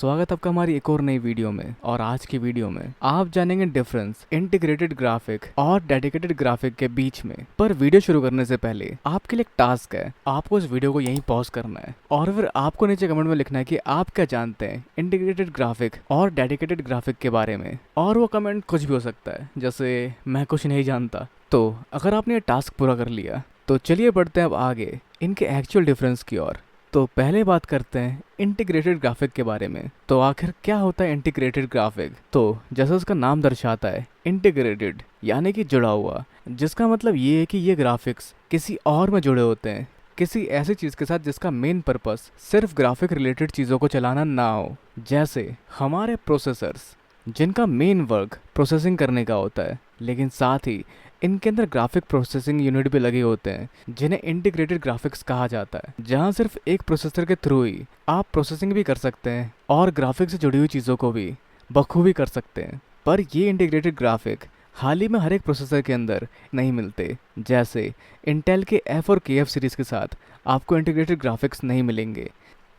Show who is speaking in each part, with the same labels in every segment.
Speaker 1: स्वागत है आपका हमारी एक और नई वीडियो में। और आज की वीडियो में आप जानेंगे डिफरेंस इंटीग्रेटेड ग्राफिक और डेडिकेटेड ग्राफिक के बीच में। पर वीडियो शुरू करने से पहले आपके लिए एक टास्क है, आपको इस वीडियो को यहीं पॉज करना है और फिर आपको नीचे कमेंट में लिखना है कि आप क्या जानते हैं इंटीग्रेटेड ग्राफिक और डेडिकेटेड ग्राफिक के बारे में। और वो कमेंट कुछ भी हो सकता है, जैसे मैं कुछ नहीं जानता। तो अगर आपने ये टास्क पूरा कर लिया तो चलिए बढ़ते हैं अब आगे इनके एक्चुअल डिफरेंस की ओर। तो पहले बात करते हैं इंटीग्रेटेड ग्राफिक के बारे में। तो आखिर क्या होता है इंटीग्रेटेड ग्राफिक? तो जैसा उसका नाम दर्शाता है, इंटीग्रेटेड यानी कि जुड़ा हुआ, जिसका मतलब ये है कि ये ग्राफिक्स किसी और में जुड़े होते हैं, किसी ऐसी चीज़ के साथ जिसका मेन पर्पस सिर्फ ग्राफिक रिलेटेड चीज़ों को चलाना ना हो। जैसे हमारे प्रोसेसर्स, जिनका मेन वर्क प्रोसेसिंग करने का होता है, लेकिन साथ ही इनके अंदर ग्राफिक प्रोसेसिंग यूनिट भी लगे होते हैं, जिन्हें इंटीग्रेटेड ग्राफिक्स कहा जाता है, जहां सिर्फ एक प्रोसेसर के थ्रू ही आप प्रोसेसिंग भी कर सकते हैं और ग्राफिक से जुड़ी हुई चीज़ों को भी बखूबी कर सकते हैं। पर ये इंटीग्रेटेड ग्राफिक हाल ही में हर एक प्रोसेसर के अंदर नहीं मिलते। जैसे इंटेल के एफ और के एफ सीरीज़ के साथ आपको इंटीग्रेटेड ग्राफिक्स नहीं मिलेंगे,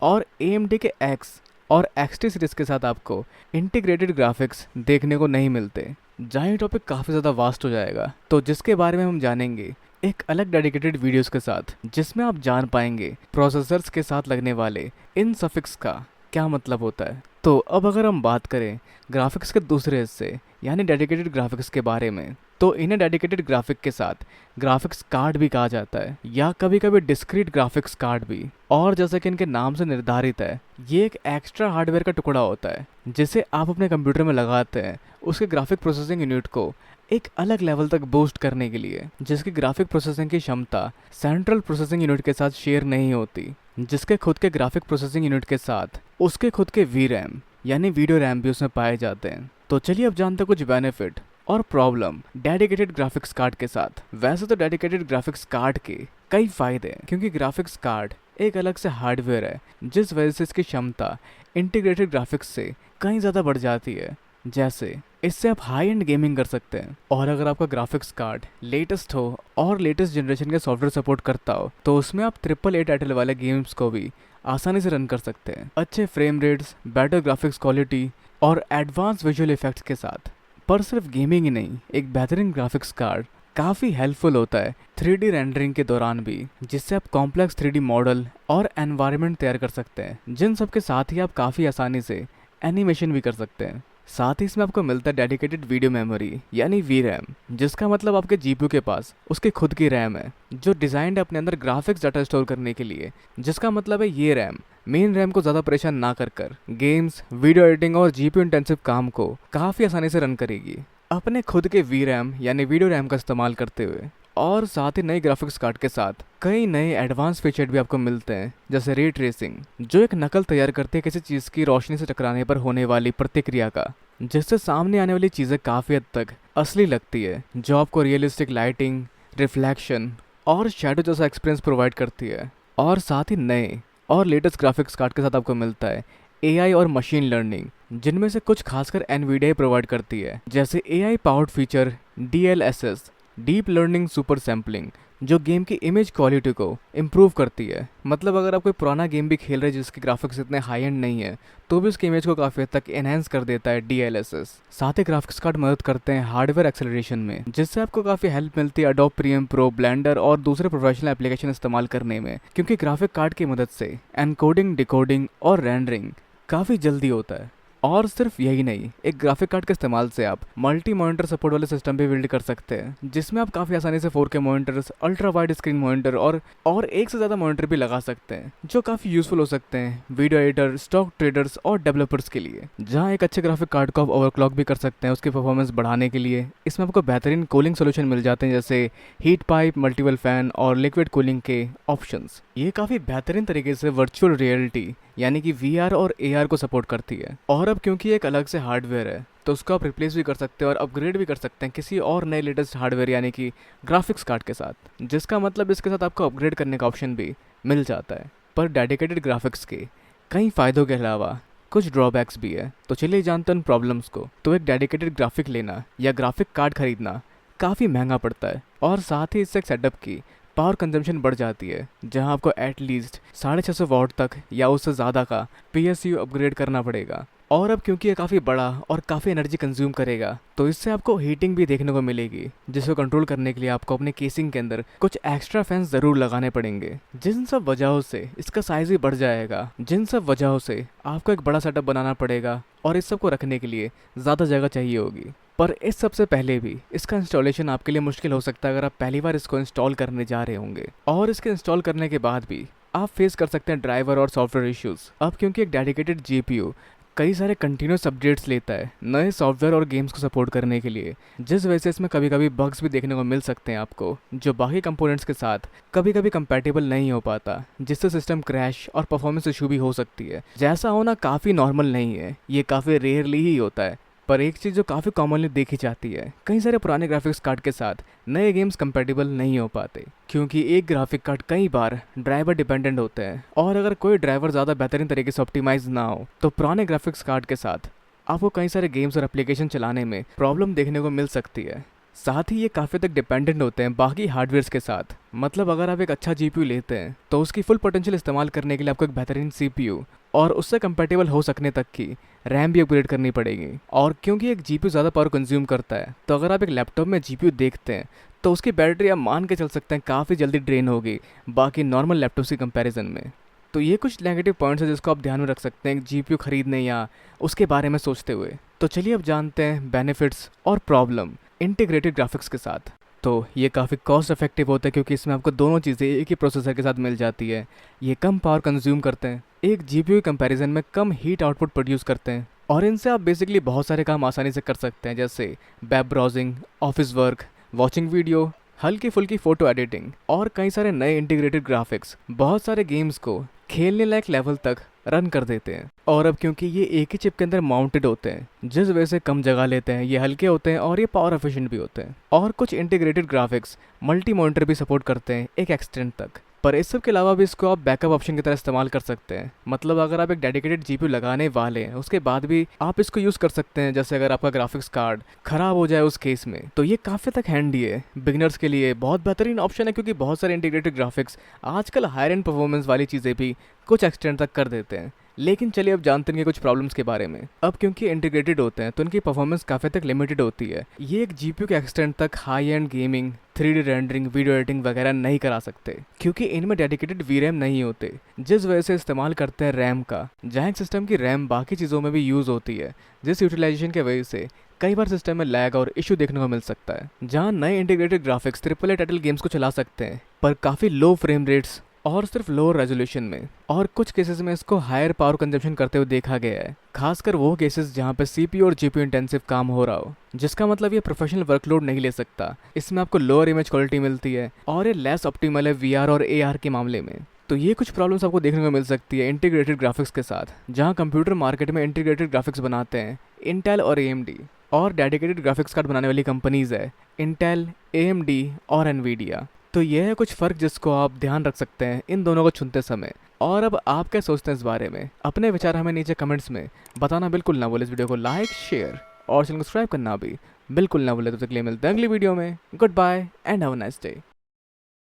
Speaker 1: और AMD के एक्स और XT सीरीज़ के साथ आपको इंटीग्रेटेड ग्राफिक्स देखने को नहीं मिलते। जहाँ ये टॉपिक काफ़ी ज़्यादा वास्ट हो जाएगा, तो जिसके बारे में हम जानेंगे एक अलग डेडिकेटेड वीडियोस के साथ, जिसमें आप जान पाएंगे प्रोसेसर्स के साथ लगने वाले इन सफिक्स का क्या मतलब होता है। तो अब अगर हम बात करें ग्राफिक्स के दूसरे हिस्से यानी डेडिकेटेड ग्राफिक्स के बारे में, तो इन्हें डेडिकेटेड ग्राफिक के साथ ग्राफिक्स कार्ड भी कहा जाता है, या कभी कभी डिस्क्रीट ग्राफिक्स कार्ड भी। और जैसा कि इनके नाम से निर्धारित है, ये एक एक्स्ट्रा हार्डवेयर का टुकड़ा होता है जिसे आप अपने कंप्यूटर में लगाते हैं उसके ग्राफिक प्रोसेसिंग यूनिट को एक अलग लेवल तक बूस्ट करने के लिए, जिसकी ग्राफिक प्रोसेसिंग की क्षमता सेंट्रल प्रोसेसिंग यूनिट के साथ शेयर नहीं होती, जिसके खुद के ग्राफिक प्रोसेसिंग यूनिट के साथ उसके खुद के VRAM यानी वीडियो रैम भी उसमें पाए जाते हैं। तो चलिए अब जानते हैं कुछ बेनिफिट और प्रॉब्लम डेडिकेटेड ग्राफिक्स कार्ड के साथ। वैसे तो डेडिकेटेड ग्राफिक्स कार्ड के कई फायदे हैं, क्योंकि ग्राफिक्स कार्ड एक अलग से हार्डवेयर है, जिस वजह से इसकी क्षमता इंटीग्रेटेड ग्राफिक्स से कहीं ज़्यादा बढ़ जाती है। जैसे इससे आप हाई एंड गेमिंग कर सकते हैं, और अगर आपका ग्राफिक्स कार्ड लेटेस्ट हो और लेटेस्ट जनरेशन के सॉफ्टवेयर सपोर्ट करता हो, तो उसमें आप AAA टाइटल वाले गेम्स को भी आसानी से रन कर सकते हैं, अच्छे frame rates, better graphics quality और एडवांस विजुअल इफेक्ट्स के साथ। पर सिर्फ गेमिंग ही नहीं, एक बेहतरीन ग्राफिक्स कार्ड काफ़ी हेल्पफुल होता है 3D रेंडरिंग के दौरान भी, जिससे आप कॉम्प्लेक्स 3D मॉडल और एनवायरनमेंट तैयार कर सकते हैं, जिन सब के साथ ही आप काफ़ी आसानी से एनिमेशन भी कर सकते हैं। साथ ही इसमें आपको मिलता है डेडिकेटेड वीडियो मेमोरी यानी VRAM, जिसका मतलब आपके GPU के पास उसकी खुद की रैम है, जो डिज़ाइंड है अपने अंदर ग्राफिक्स डाटा स्टोर करने के लिए, जिसका मतलब है ये रैम मेन रैम को ज़्यादा परेशान ना कर गेम्स, वीडियो एडिटिंग और GPU इंटेंसिव काम को काफ़ी आसानी से रन करेगी अपने खुद के VRAM यानी वीडियो रैम का इस्तेमाल करते हुए। और साथ ही नए ग्राफिक्स कार्ड के साथ कई नए एडवांस फीचर भी आपको मिलते हैं, जैसे रे ट्रेसिंग, जो एक नकल तैयार करती है किसी चीज़ की रोशनी से टकराने पर होने वाली प्रतिक्रिया का, जिससे सामने आने वाली चीज़ें काफ़ी हद तक असली लगती है, जो आपको रियलिस्टिक लाइटिंग, रिफ्लेक्शन और शेडो जैसा एक्सपीरियंस प्रोवाइड करती है। और साथ ही नए और लेटेस्ट ग्राफिक्स कार्ड के साथ आपको मिलता है AI और मशीन लर्निंग, जिनमें से कुछ खासकर NVIDIA प्रोवाइड करती है, जैसे AI powered feature DLSS, deep learning super sampling, जो गेम की इमेज क्वालिटी को इम्प्रूव करती है। मतलब अगर आप कोई पुराना गेम भी खेल रहे हैं जिसके ग्राफिक्स इतने हाई एंड नहीं है, तो भी उसकी इमेज को काफ़ी हद तक एनहेंस कर देता है DLSS। साथ ही ग्राफिक्स कार्ड मदद करते हैं हार्डवेयर एक्सेलरेशन में, जिससे आपको काफ़ी हेल्प मिलती है एडोब प्रीमियर प्रो, ब्लेंडर और दूसरे प्रोफेशनल एप्लीकेशन इस्तेमाल करने में, क्योंकि ग्राफिक कार्ड की मदद से एनकोडिंग, डिकोडिंग और रेंडरिंग काफ़ी जल्दी होता है। और सिर्फ यही नहीं, एक ग्राफिक कार्ड के इस्तेमाल से आप मल्टी मॉनिटर सपोर्ट वाले सिस्टम भी बिल्ड कर सकते हैं, जिसमें आप काफ़ी आसानी से 4K monitors, ultra wide screen monitor और एक से ज़्यादा मॉनिटर भी लगा सकते हैं, जो काफ़ी यूजफुल हो सकते हैं वीडियो एडिटर, स्टॉक ट्रेडर्स और डेवलपर्स के लिए। जहां एक अच्छे ग्राफिक कार्ड को आप ओवरक्लॉक भी कर सकते हैं उसकी परफॉर्मेंस बढ़ाने के लिए। इसमें आपको बेहतरीन कूलिंग सोल्यूशन मिल जाते हैं, जैसे हीट पाइप, मल्टीपल फैन और लिक्विड कूलिंग के ऑप्शंस। ये काफ़ी बेहतरीन तरीके से वर्चुअल रियलिटी यानी कि VR और AR को सपोर्ट करती है। और अब क्योंकि एक अलग से हार्डवेयर है, तो उसको आप रिप्लेस भी कर सकते हैं और अपग्रेड भी कर सकते हैं किसी और नए लेटेस्ट हार्डवेयर यानी कि ग्राफिक्स कार्ड के साथ, जिसका मतलब इसके साथ आपको अपग्रेड करने का ऑप्शन भी मिल जाता है। पर डेडिकेटेड ग्राफिक्स के कई फ़ायदों के अलावा कुछ ड्रॉबैक्स भी है, तो चलिए जानते हैं उन प्रॉब्लम्स को। तो एक डेडिकेटेड ग्राफिक लेना या ग्राफिक कार्ड खरीदना काफ़ी महंगा पड़ता है, और साथ ही इससे एक सेटअप की पावर कंजम्पशन बढ़ जाती है, जहां आपको एटलीस्ट 650 वॉट तक या उससे ज़्यादा का PSU अपग्रेड करना पड़ेगा। और अब क्योंकि ये काफ़ी बड़ा और काफ़ी एनर्जी कंज्यूम करेगा, तो इससे आपको हीटिंग भी देखने को मिलेगी, जिसको कंट्रोल करने के लिए आपको अपने केसिंग के अंदर कुछ एक्स्ट्रा फैंस ज़रूर लगाने पड़ेंगे। जिन सब वजहों से इसका साइज भी बढ़ जाएगा, जिन सब वजहों से आपको एक बड़ा सेटअप बनाना पड़ेगा और इस सब को रखने के लिए ज़्यादा जगह चाहिए होगी। पर इस सबसे पहले भी इसका इंस्टॉलेशन आपके लिए मुश्किल हो सकता है अगर आप पहली बार इसको इंस्टॉल करने जा रहे होंगे। और इसके इंस्टॉल करने के बाद भी आप फेस कर सकते हैं ड्राइवर और सॉफ्टवेयर इश्यूज। अब क्योंकि एक डेडिकेटेड GPU कई सारे कंटिन्यूस अपडेट्स लेता है नए सॉफ्टवेयर और गेम्स को सपोर्ट करने के लिए, जिस वजह से इसमें कभी कभी बग्स भी देखने को मिल सकते हैं आपको, जो बाकी कंपोनेंट्स के साथ कभी कभी कंपैटिबल नहीं हो पाता, जिससे सिस्टम क्रैश और परफॉर्मेंस इशू भी हो सकती है। जैसा होना काफ़ी नॉर्मल नहीं है, ये काफ़ी रेयरली ही होता है। पर एक चीज़ जो काफ़ी कॉमनली देखी जाती है, कई सारे पुराने ग्राफिक्स कार्ड के साथ नए गेम्स कंपैटिबल नहीं हो पाते, क्योंकि एक ग्राफिक कार्ड कई बार ड्राइवर डिपेंडेंट होते हैं, और अगर कोई ड्राइवर ज़्यादा बेहतरीन तरीके से ऑप्टिमाइज ना हो तो पुराने ग्राफिक्स कार्ड के साथ आपको कई सारे गेम्स और एप्लीकेशन चलाने में प्रॉब्लम देखने को मिल सकती है। साथ ही ये काफ़ी तक डिपेंडेंट होते हैं बाकी हार्डवेयर्स के साथ। मतलब अगर आप एक अच्छा GPU लेते हैं तो उसकी फुल पोटेंशियल इस्तेमाल करने के लिए आपको एक बेहतरीन CPU और उससे कंपैटिबल हो सकने तक की रैम भी अपग्रेड करनी पड़ेगी। और क्योंकि एक GPU ज़्यादा पावर कंज्यूम करता है, तो अगर आप एक लैपटॉप में GPU देखते हैं तो उसकी बैटरी आप मान के चल सकते हैं काफ़ी जल्दी ड्रेन होगी बाकी नॉर्मल लैपटॉप की कंपैरिजन में। तो ये कुछ नेगेटिव पॉइंट्स हैं जिसको आप ध्यान में रख सकते हैं एक GPU खरीदने या उसके बारे में सोचते हुए। तो चलिए अब जानते हैं बेनिफिट्स और प्रॉब्लम इंटीग्रेटेड ग्राफिक्स के साथ। तो ये काफ़ी कॉस्ट इफेक्टिव होता है क्योंकि इसमें आपको दोनों चीज़ें एक ही प्रोसेसर के साथ मिल जाती है। ये कम पावर कंज्यूम करते हैं, एक GPU कंपैरिजन में कम हीट आउटपुट प्रोड्यूस करते हैं, और इनसे आप बेसिकली बहुत सारे काम आसानी से कर सकते हैं, जैसे web browsing, office work, watching video, हल्की फुल्की फ़ोटो एडिटिंग। और कई सारे नए इंटीग्रेटेड ग्राफिक्स बहुत सारे गेम्स को खेलने लायक लेवल तक रन कर देते हैं। और अब क्योंकि ये एक ही चिप के अंदर माउंटेड होते हैं, जिस वजह से कम जगह लेते हैं, ये हल्के होते हैं और ये पावर एफिशिएंट भी होते हैं। और कुछ इंटीग्रेटेड ग्राफिक्स मल्टी मॉनिटर भी सपोर्ट करते हैं एक एक्सटेंट तक। पर इस सब के अलावा भी इसको आप बैकअप ऑप्शन की तरह इस्तेमाल कर सकते हैं। मतलब अगर आप एक डेडिकेटेड GPU लगाने वाले हैं उसके बाद भी आप इसको यूज़ कर सकते हैं, जैसे अगर आपका ग्राफिक्स कार्ड ख़राब हो जाए उस केस में, तो ये काफ़ी तक हैंडी है। बिगिनर्स के लिए बहुत बेहतरीन ऑप्शन है, क्योंकि बहुत सारे इंटीग्रेटेड ग्राफिक्स आजकल हायर एंड परफॉर्मेंस वाली चीज़ें भी कुछ एक्सटेंट तक कर देते हैं। लेकिन चलिए अब जानते हैं कुछ प्रॉब्लम्स के बारे में। अब क्योंकि इंटीग्रेटेड होते हैं तो इनकी परफॉर्मेंस काफ़ी तक लिमिटेड होती है। ये एक GPU के एक्सटेंट तक high and gaming, 3D rendering, video editing वगैरह नहीं करा सकते, क्योंकि इनमें डेडिकेटेड VRAM नहीं होते, जिस वजह से इस्तेमाल करते हैं रैम का, जहाँ एक सिस्टम की रैम बाकी चीज़ों में भी यूज़ होती है, जिस यूटिलाइजेशन के वजह से कई बार सिस्टम में लैग और इशू देखने को मिल सकता है। जहाँ नए integrated graphics AAA title games को चला सकते हैं, पर काफ़ी लो फ्रेम रेट्स और सिर्फ लोअर रेजोल्यूशन में, और कुछ केसेस में इसको हायर पावर कंजप्शन करते हुए देखा गया है, खासकर वो केसेस जहाँ पे CPU और GPU इंटेंसिव काम हो रहा हो, जिसका मतलब ये प्रोफेशनल वर्कलोड नहीं ले सकता। इसमें आपको लोअर इमेज क्वालिटी मिलती है और ये लेस ऑप्टिमल है VR और AR के मामले में। तो ये कुछ प्रॉब्लम्स आपको देखने को मिल सकती है इंटीग्रेटेड ग्राफिक्स के साथ। जहाँ कंप्यूटर मार्केट में इंटीग्रेटेड ग्राफिक्स बनाते हैं इंटेल और AMD, और डेडिकेटेड ग्राफिक्स कार्ड बनाने वाली कंपनीज है इंटेल, AMD और NVIDIA। तो यह है कुछ फ़र्क जिसको आप ध्यान रख सकते हैं इन दोनों को चुनते समय। और अब आप क्या सोचते हैं इस बारे में? अपने विचार हमें नीचे कमेंट्स में बताना बिल्कुल ना भूलें। इस वीडियो को लाइक, शेयर और चैनल को सब्सक्राइब करना भी बिल्कुल ना भूलें। तब तक के लिए मिलते हैं अगली वीडियो में। Goodbye and have a nice day.